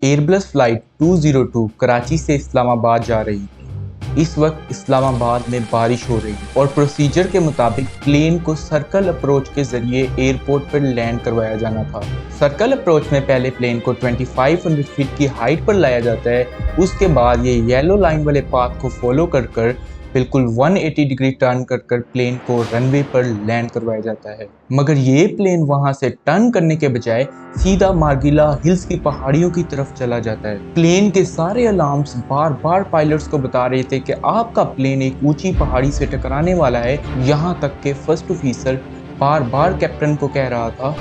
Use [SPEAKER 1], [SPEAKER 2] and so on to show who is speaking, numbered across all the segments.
[SPEAKER 1] Airbus flight 202 Karachi से इस्लामाबाद जा रही थी। इस वक्त इस्लामाबाद में बारिश हो रही है और प्रोसीजर के मुताबिक प्लेन को सर्कल अप्रोच के जरिए एयरपोर्ट पर लैंड करवाया जाना था। सर्कल अप्रोच में पहले प्लेन को 2500 फीट की हाइट पर लाया जाता है। उसके बाद ये येलो लाइन वाले पाथ को फॉलो कर बिल्कुल 180 डिग्री टर्न कर प्लेन को रनवे पर लैंड करवाया जाता है। मगर ये प्लेन वहां से टर्न करने के बजाय सीधा मार्गिला हिल्स की पहाड़ियों की तरफ चला जाता है। प्लेन के सारे अलार्म्स बार बार पायलट्स को बता रहे थे कि आपका प्लेन एक ऊंची पहाड़ी से टकराने वाला है। यहाँ तक के फर्स्ट ऑफिसर बार बार कैप्टन को कह रहा था,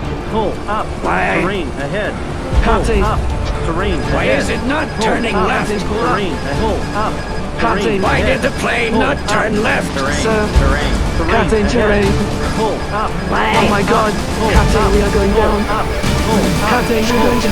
[SPEAKER 2] Captain, why did the plane not turn left?
[SPEAKER 3] Sir, Captain, terrain. Oh my God, Captain, we are going down. Captain, we're going to...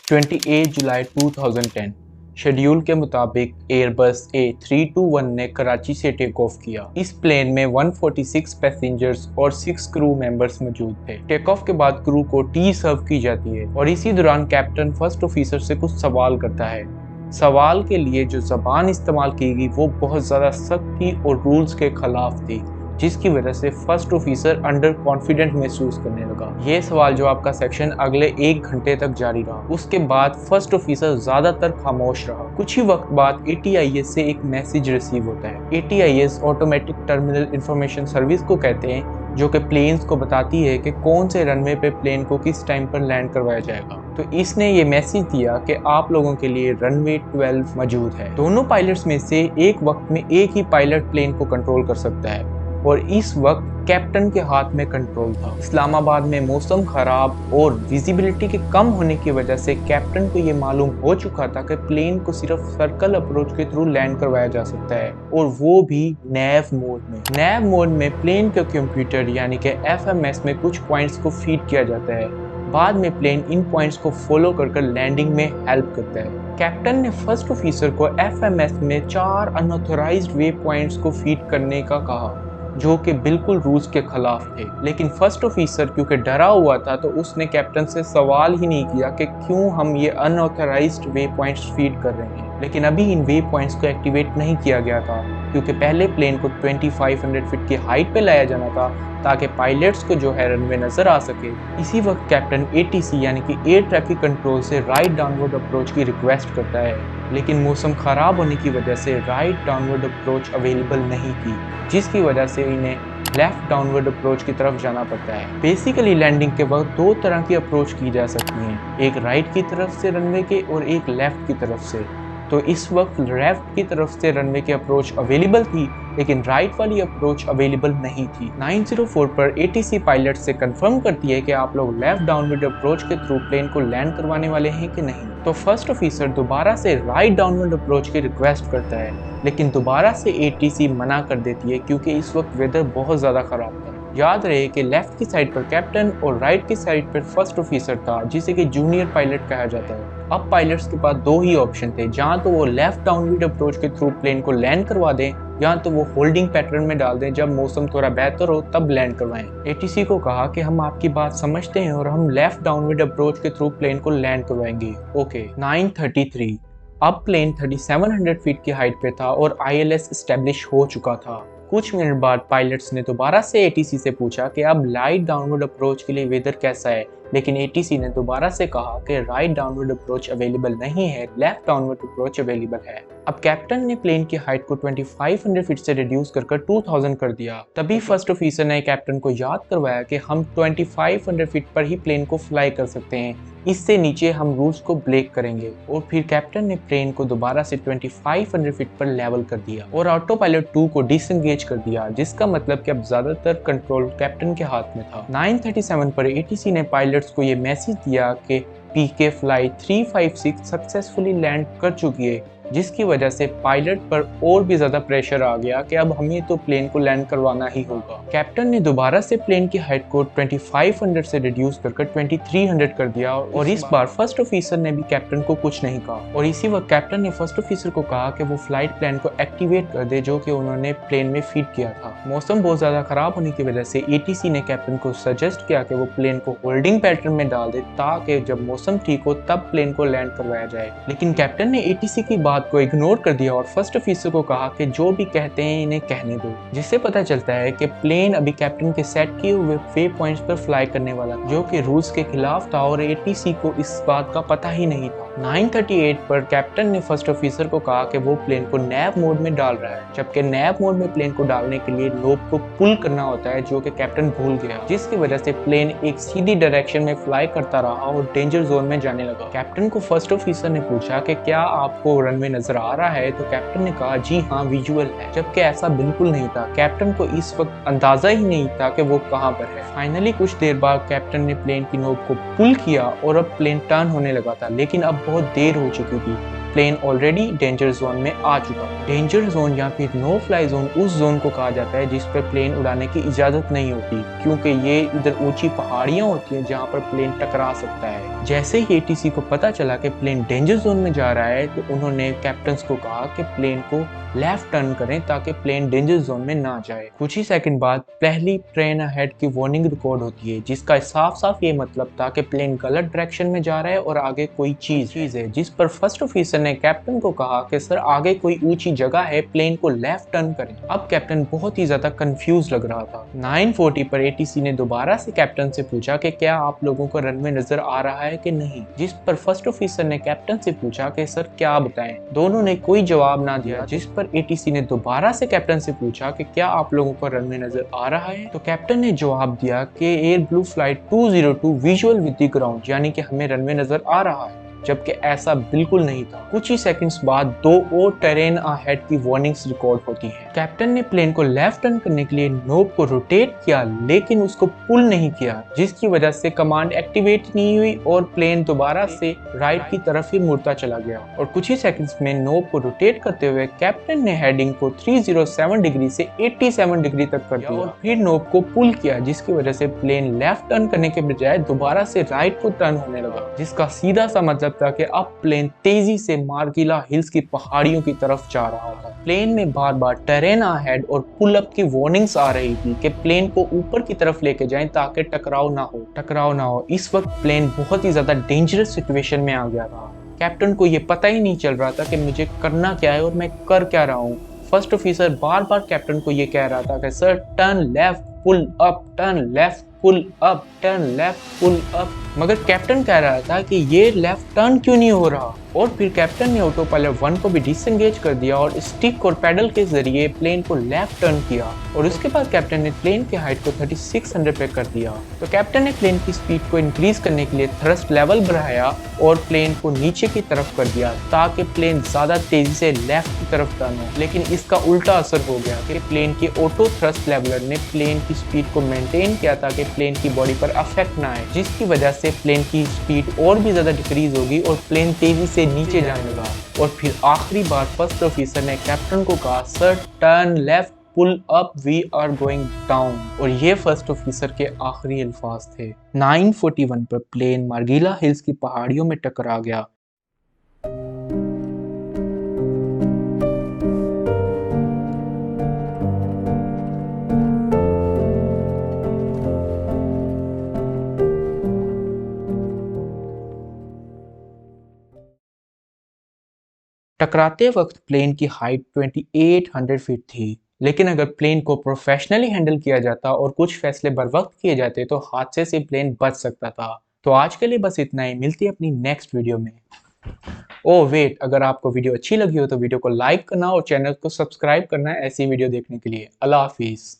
[SPEAKER 1] 28 July 2010 schedule के मुताबिक एयरबस A321 ने कराची से टेक ऑफ किया। इस प्लेन में 146 पैसेंजर्स और 6 crew members मौजूद थे। टेक ऑफ के बाद क्रू को टी सर्व की जाती है और इसी दौरान कैप्टन फर्स्ट ऑफिसर से कुछ सवाल करता है। सवाल के लिए जो जबान इस्तेमाल की गई वो बहुत ज़्यादा सख्त थी और रूल्स के खिलाफ थी, जिसकी वजह से फर्स्ट ऑफिसर अंडर कॉन्फिडेंट महसूस करने लगा। ये सवाल जवाब का सेक्शन अगले 1 घंटे तक जारी रहा। उसके बाद फर्स्ट ऑफिसर ज्यादातर खामोश रहा। कुछ ही वक्त बाद ATIS से एक मैसेज रिसीव होता है। ATIS automatic terminal information service को कहते हैं, जो कि प्लेन्स को बताती है कि कौन से रनवे पे प्लेन को किस टाइम पर लैंड करवाया जाएगा। तो इसने ये मैसेज दिया कि आप लोगों के लिए रनवे 12 मौजूद है। दोनों पायलट्स में से एक वक्त में एक ही पायलट प्लेन को कंट्रोल कर सकता है और इस वक्त कैप्टन के हाथ में कंट्रोल था। इस्लामाबाद में मौसम खराब और विजिबिलिटी के कम होने की वजह से कैप्टन को ये मालूम हो चुका था कि प्लेन को सिर्फ सर्कल अप्रोच के थ्रू लैंड करवाया जा सकता है, और वो भी नैव मोड में। नैव मोड में प्लेन के कंप्यूटर यानी कि FMS में कुछ पॉइंट्स को फीड किया जाता है। बाद में प्लेन इन पॉइंट्स को फॉलो कर लैंडिंग में हेल्प करता है। कैप्टन ने फर्स्ट ऑफिसर को FMS में 4 अनऑथराइज्ड वे पॉइंट्स को फीड करने का कहा, जो कि बिल्कुल रूल्स के खिलाफ थे। लेकिन फर्स्ट ऑफिसर क्योंकि डरा हुआ था तो उसने कैप्टन से सवाल ही नहीं किया कि क्यों हम ये अनऑथराइज्ड वे पॉइंट्स फीड कर रहे हैं। लेकिन अभी इन वे पॉइंट्स को एक्टिवेट नहीं किया गया था, क्योंकि पहले प्लेन को 2500 फीट की हाइट पे लाया जाना था ताकि पायलट्स को जो है रनवे नजर आ सके। इसी वक्त कैप्टन ATC यानी कि एयर ट्रैफिक कंट्रोल से राइट डाउनवर्ड अप्रोच की रिक्वेस्ट करता है, लेकिन मौसम खराब होने की वजह से राइट डाउनवर्ड अप्रोच अवेलेबल नहीं थी, जिसकी वजह से इन्हें लेफ्ट डाउनवर्ड अप्रोच की तरफ जाना पड़ता है। बेसिकली लैंडिंग के वक्त 2 तरह की अप्रोच की जा सकती हैं, एक राइट की तरफ से रनवे के और एक लेफ्ट की तरफ से। तो इस वक्त लेफ्ट की तरफ से रनवे की अप्रोच अवेलेबल थी, लेकिन राइट वाली अप्रोच अवेलेबल नहीं थी। 904 पर ATC पायलट से कंफर्म करती है कि आप लोग लेफ्ट डाउनवर्ड अप्रोच के थ्रू प्लेन को लैंड करवाने वाले हैं कि नहीं। तो फर्स्ट ऑफिसर दोबारा से राइट डाउनवर्ड अप्रोच की रिक्वेस्ट करता है, लेकिन दोबारा से ATC मना कर देती है क्योंकि इस वक्त वेदर बहुत ज़्यादा ख़राब था। याद रहे कि लेफ्ट की साइड पर कैप्टन और राइट की साइड पर फर्स्ट ऑफिसर था, जिसे कि जूनियर पायलट कहा जाता है। अब पायलट्स के पास 2 ही ऑप्शन थे, जहां तो वो लेफ्ट डाउनवर्ड अप्रोच के थ्रू प्लेन को लैंड करवा दें, या तो वो होल्डिंग पैटर्न में डाल दें, जब मौसम थोड़ा बेहतर हो तब लैंड करवाएं। ATC को कहा कि हम आपकी बात समझते हैं और हम लेफ्ट डाउनवर्ड अप्रोच के थ्रू प्लेन को लैंड करवाएंगे। ओके। 9:33 अब प्लेन 3700 फीट की हाइट पे था और ILS एस्टेब्लिश हो चुका था। कुछ मिनट बाद पायलट्स ने दोबारा से ATC से पूछा कि अब लाइट डाउनवर्ड अप्रोच के लिए वेदर कैसा है, लेकिन ATC ने दोबारा से कहा कि राइट डाउनवर्ड अप्रोच अवेलेबल नहीं है, लेफ्ट डाउनवर्ड अप्रोच अवेलेबल है। अब कैप्टन ने प्लेन की हाइट को 2500 फीट से रिड्यूस कर 2000 कर दिया। तभी फर्स्ट ऑफिसर ने कैप्टन को याद करवाया कि हम 2500 फीट पर ही प्लेन को फ्लाई कर सकते हैं, इससे नीचे हम रूल्स को ब्रेक करेंगे। और फिर कैप्टन ने प्लेन को दोबारा से 2500 फीट पर लेवल कर दिया और ऑटो पायलट 2 को डिसएंगेज कर दिया, जिसका मतलब कि अब ज्यादातर कंट्रोल कैप्टन के हाथ में था। 9:37 पर ATC ने पायलट्स को ये मैसेज दिया कि PK फ्लाइट 356 सक्सेसफुली लैंड कर चुकी है जिसकी वजह से पायलट पर और भी ज्यादा प्रेशर आ गया कि अब हमें तो प्लेन को लैंड करवाना ही होगा। कैप्टन ने दोबारा से प्लेन की हाइट को 2500 से रिड्यूस कर 2300 कर दिया और इस बार फर्स्ट ऑफिसर ने भी कैप्टन को कुछ नहीं कहा और इसी वक्त कैप्टन ने फर्स्ट ऑफिसर को कहा कि वो फ्लाइट प्लान को एक्टिवेट कर दे जो कि उन्होंने प्लेन में फीड किया था। मौसम बहुत ज्यादा खराब होने की वजह से एटीसी ने कैप्टन को सजेस्ट किया कि वो प्लेन को होल्डिंग पैटर्न में डाल दे ताकि जब मौसम ठीक हो तब प्लेन को लैंड करवाया जाए, लेकिन कैप्टन ने एटीसी की बात को इग्नोर कर दिया और फर्स्ट ऑफिसर को कहा कि जो भी कहते हैं इन्हें कहने दो, जिससे पता चलता है कि प्लेन अभी कैप्टन के सेट किए हुए वे पॉइंट्स पर फ्लाई करने वाला जो कि रूल्स के खिलाफ था और एटीसी को इस बात का पता ही नहीं था। 9:38 पर कैप्टन ने फर्स्ट ऑफिसर को कहा कि वो प्लेन को नैव मोड में डाल रहा है, जबकि नैव मोड में प्लेन को डालने के लिए नोब को पुल करना होता है जो कि कैप्टन भूल गया, जिसकी वजह से प्लेन एक सीधी डायरेक्शन में फ्लाई करता रहा और डेंजर जोन में जाने लगा। कैप्टन को फर्स्ट ऑफिसर ने पूछा कि क्या आपको रनवे नजर आ रहा है, तो कैप्टन ने कहा जी हाँ विजुअल है, जबकि ऐसा बिल्कुल नहीं था। कैप्टन को इस वक्त अंदाजा ही नहीं था कि वो कहाँ पर है। फाइनली कुछ देर बाद कैप्टन ने प्लेन की नोब को पुल किया और अब प्लेन टर्न होने लगा था, लेकिन अब बहुत देर हो चुकी थी। प्लेन ऑलरेडी डेंजर जोन में आ चुका। डेंजर जोन या फिर नो फ्लाई जोन उस जोन को कहा जाता है जिस पर प्लेन उड़ाने की इजाजत नहीं होती, क्योंकि ये इधर ऊंची पहाड़ियां होती हैं जहां पर प्लेन टकरा सकता है। जैसे ही एटीसी को पता चला कि प्लेन डेंजर जोन में जा रहा है तो उन्होंने कैप्टन्स को कहा कि प्लेन को लेफ्ट टर्न करें ताकि प्लेन डेंजर जोन में ना जाए। कुछ ही सेकंड बाद पहली ट्रेन अहेड की वार्निंग रिकॉर्ड होती है, जिसका साफ साफ ये मतलब था कि प्लेन गलत डायरेक्शन में जा रहा है और आगे कोई चीज है, जिस पर फर्स्ट ऑफिसर ने कैप्टन को कहा कि सर आगे कोई ऊंची जगह है, प्लेन को लेफ्ट टर्न करें। अब कैप्टन बहुत ही ज्यादा कंफ्यूज लग रहा था। 9:40 पर एटीसी ने दोबारा से कैप्टन से पूछा कि क्या आप लोगों को रनवे नजर आ रहा है कि नहीं, जिस पर फर्स्ट ऑफिसर ने कैप्टन से पूछा कि सर क्या बताएं। दोनों ने कोई जवाब ना दिया, जिस पर एटीसी ने दोबारा से कैप्टन से पूछा कि क्या आप लोगों को रनवे नजर आ रहा है, तो कैप्टन ने जवाब दिया कि air blue flight 202 visual with the ground, यानी कि हमें रनवे नजर आ रहा है, जबकि ऐसा बिल्कुल नहीं था। कुछ ही सेकंड्स बाद 2 और टेरेन अहेड की वार्निंग्स रिकॉर्ड होती हैं। कैप्टन ने प्लेन को लेफ्ट टर्न करने के लिए नोब को रोटेट किया, लेकिन उसको पुल नहीं किया, जिसकी वजह से कमांड एक्टिवेट नहीं हुई और प्लेन दोबारा से राइट की तरफ ही मुड़ता चला गया। और कुछ ही सेकंड्स में नोब को रोटेट करते हुए कैप्टन ने हेडिंग को 307 डिग्री से 87 डिग्री तक कर दिया और फिर नोब को पुल किया, जिसकी वजह से प्लेन लेफ्ट टर्न करने के बजाय दोबारा से राइट को टर्न होने लगा, जिसका सीधा सा मतलब था कि अब प्लेन तेजी से मार्गिला हिल्स की पहाड़ियों की तरफ जा रहा था। प्लेन में बार बार टेरेन अहेड और पुल अप की वार्निंग्स आ रही थी कि प्लेन को ऊपर की तरफ लेके जाएं ताकि टकराव ना हो। इस वक्त प्लेन बहुत ही ज्यादा डेंजरस सिचुएशन में आ गया था। कैप्टन को ये पता ही नहीं चल रहा था कि मुझे करना क्या है और मैं कर क्या रहा हूँ। फर्स्ट ऑफिसर बार बार कैप्टन को ये कह रहा था कि sir turn left pull up, turn left pull up, turn left pull up, मगर कैप्टन कह रहा था कि ये लेफ्ट टर्न क्यों नहीं हो रहा। और फिर कैप्टन ने ऑटो पायलट 1 को भी डिसएंगेज कर दिया और स्टिक और पैडल के जरिए प्लेन को लेफ्ट टर्न किया और उसके बाद कैप्टन ने प्लेन की हाइट को 3600 पे कर दिया। तो कैप्टन ने प्लेन की स्पीड को इंक्रीज करने के लिए थ्रस्ट लेवल बढ़ाया और प्लेन को नीचे की तरफ कर दिया ताकि प्लेन ज्यादा तेजी से लेफ्ट की तरफ टर्न हो, लेकिन इसका उल्टा असर हो गया कि प्लेन के ऑटो थ्रस्ट लेवलर ने प्लेन की स्पीड को मेंटेन किया ताकि प्लेन की बॉडी पर अफेक्ट ना आए, जिसकी वजह से प्लेन की स्पीड और भी ज्यादा डिक्रीज होगी और प्लेन तेजी से नीचे जाने लगा। और फिर आखिरी बार फर्स्ट ऑफिसर ने कैप्टन को कहा sir turn left pull up, we are going down, और ये फर्स्ट ऑफिसर के आखिरी अल्फाज थे। 9:41 पर प्लेन मार्गिला हिल्स की पहाड़ियों में टकरा गया। टकराते वक्त प्लेन की हाइट 2800 फीट थी, लेकिन अगर प्लेन को प्रोफेशनली हैंडल किया जाता और कुछ फैसले बर वक्त किए जाते तो हादसे से प्लेन बच सकता था। तो आज के लिए बस इतना ही, मिलती है अपनी नेक्स्ट वीडियो में। ओह वेट, अगर आपको वीडियो अच्छी लगी हो तो वीडियो को लाइक करना और चैनल को सब्सक्राइब करना है ऐसी वीडियो देखने के लिए। अल्लाह हाफिज।